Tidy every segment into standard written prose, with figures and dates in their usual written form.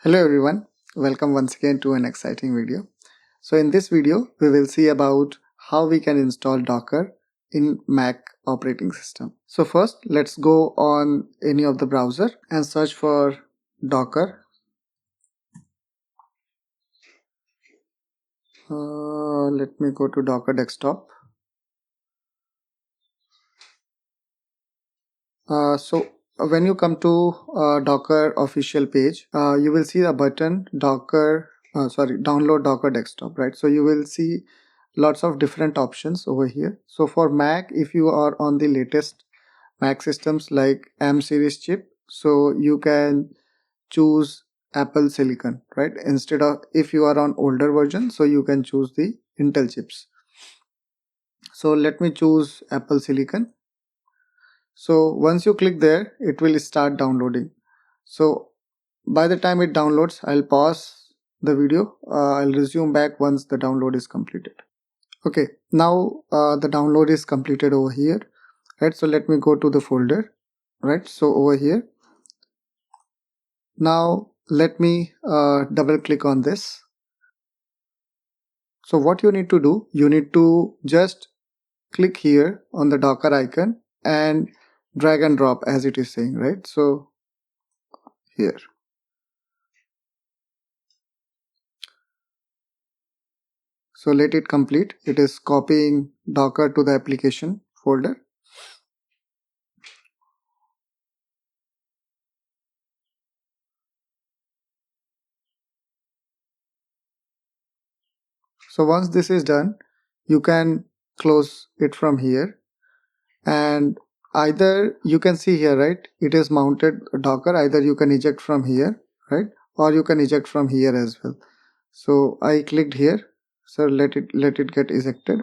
Hello everyone, welcome once again to an exciting video. So in this video, we will see about how we can install Docker in Mac operating system. So first, let's go on any of the browser and search for Docker. Let me go to Docker desktop. So when you come to Docker official page, you will see a button download Docker desktop, right? So you will see lots of different options over here. So for Mac, if you are on the latest Mac systems like M series chip, so you can choose Apple Silicon, right? Instead of, if you are on older version, so you can choose the Intel chips. So let me choose Apple Silicon. So once you click there, it will start downloading. So by the time it downloads, I'll pause the video. I'll resume back once the download is completed. Okay, now the download is completed over here, right? So let me go to the folder, right? So over here, now let me double click on this. So what you need to do, you need to just click here on the Docker icon and drag and drop as it is saying, right? So here. So let it complete. It is copying Docker to the application folder. So once this is done, you can close it from here, and either you can see here, right? It is mounted Docker. Either you can eject from here, right? Or you can eject from here as well. So I clicked here. So let it get ejected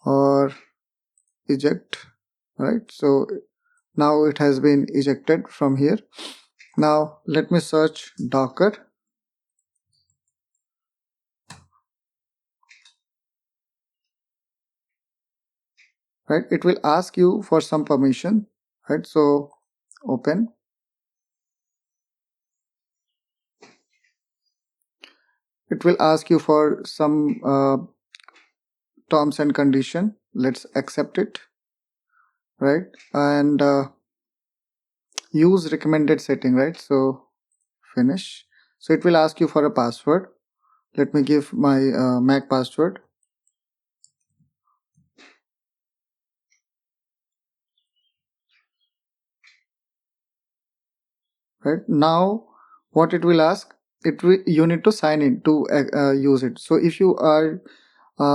or eject, right? So now it has been ejected from here. Now let me search Docker. Right, it will ask you for some permission, right? So open. It will ask you for some terms and condition. Let's accept it, right? And use recommended setting, right? So finish. So it will ask you for a password. Let me give my Mac password. Right now, what it will ask, you need to sign in to use it. So if you are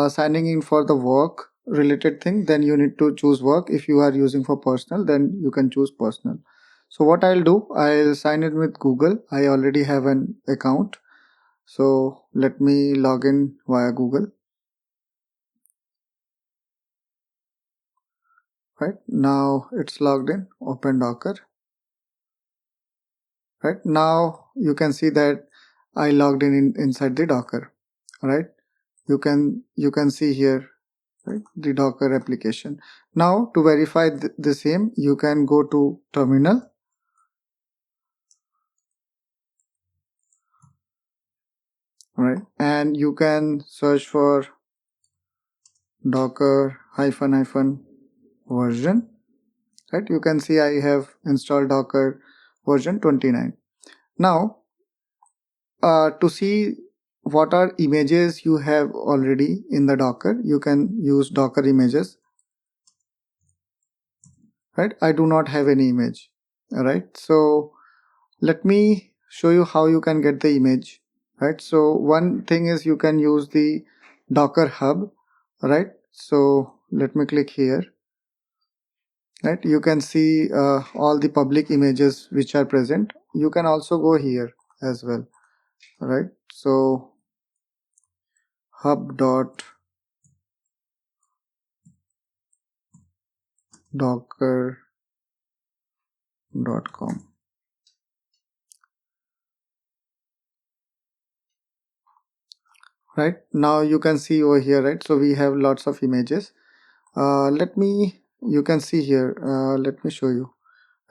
signing in for the work related thing, then you need to choose work. If you are using for personal, then you can choose personal. So what I'll do, I'll sign in with Google. I already have an account, so let me log in via Google. Right now it's logged in. Open Docker. Right now you can see that I logged in inside the Docker. Right, you can see here, right, the Docker application. Now to verify the same, you can go to terminal, right, and you can search for Docker hyphen version, right? You can see I have installed Docker version 29. Now to see what are images you have already in the Docker, you can use Docker images, right? I do not have any image. All right, so let me show you how you can get the image, right? So one thing is you can use the Docker hub, right? So let me click here, right? You can see all the public images which are present. You can also go here as well, right? So hub.docker.com. Right now you can see over here, right? So we have lots of images. You can see here, let me show you.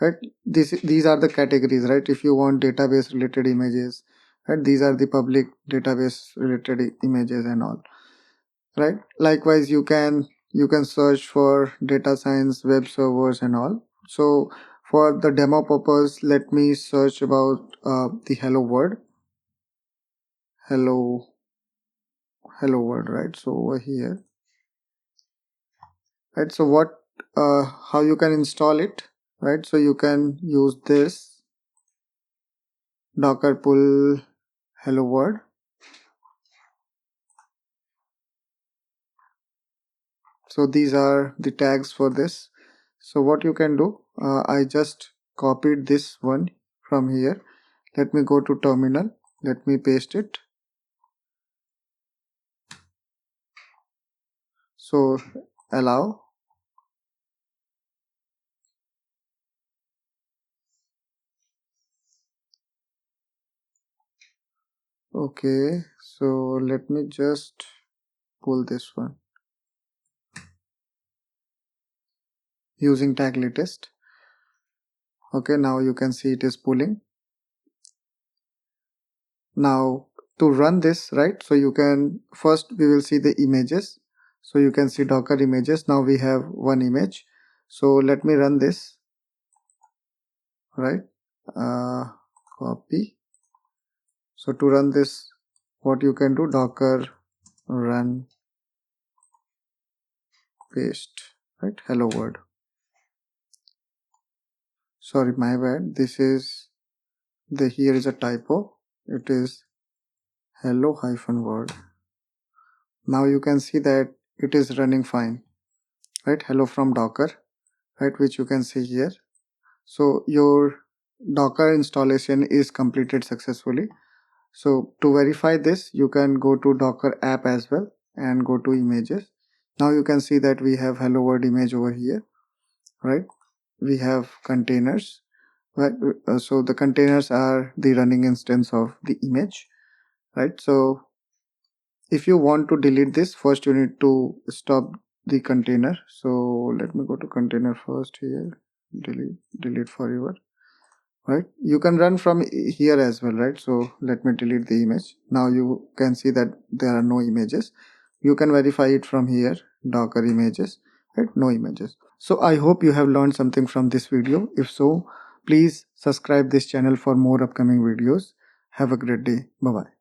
right? These are the categories, right? If you want database related images, right, these are the public database related images and all, right? Likewise, you can search for data science web servers and all. So for the demo purpose, let me search about the hello hello world, right? So over here, right, so what how you can install it, right? So you can use this docker pull hello world. So these are the tags for this. So what you can do, I just copied this one from here. Let me go to terminal, let me paste it. So allow, okay, so let me just pull this one using tag latest. Okay, now you can see it is pulling. Now to run this, right, so you can first we will see the images. So you can see docker images. Now we have one image. So let me run this, right? uh, Copy. So to run this, what you can do, docker run paste, right, hello world. Sorry, my bad, this is the here is a typo, it is hello hyphen world. Now you can see that it is running fine, right? Hello from docker, right, which you can see here. So your docker installation is completed successfully. So to verify this, you can go to docker app as well and go to images. Now you can see that we have hello world image over here, right? We have containers, right? So the containers are the running instance of the image, right? So if you want to delete this, first you need to stop the container. So let me go to container first here, delete forever, right? You can run from here as well, right? So let me delete the image. Now you can see that there are no images. You can verify it from here, docker images, right? No images. So I hope you have learned something from this video. If so, please subscribe this channel for more upcoming videos. Have a great day. Bye bye.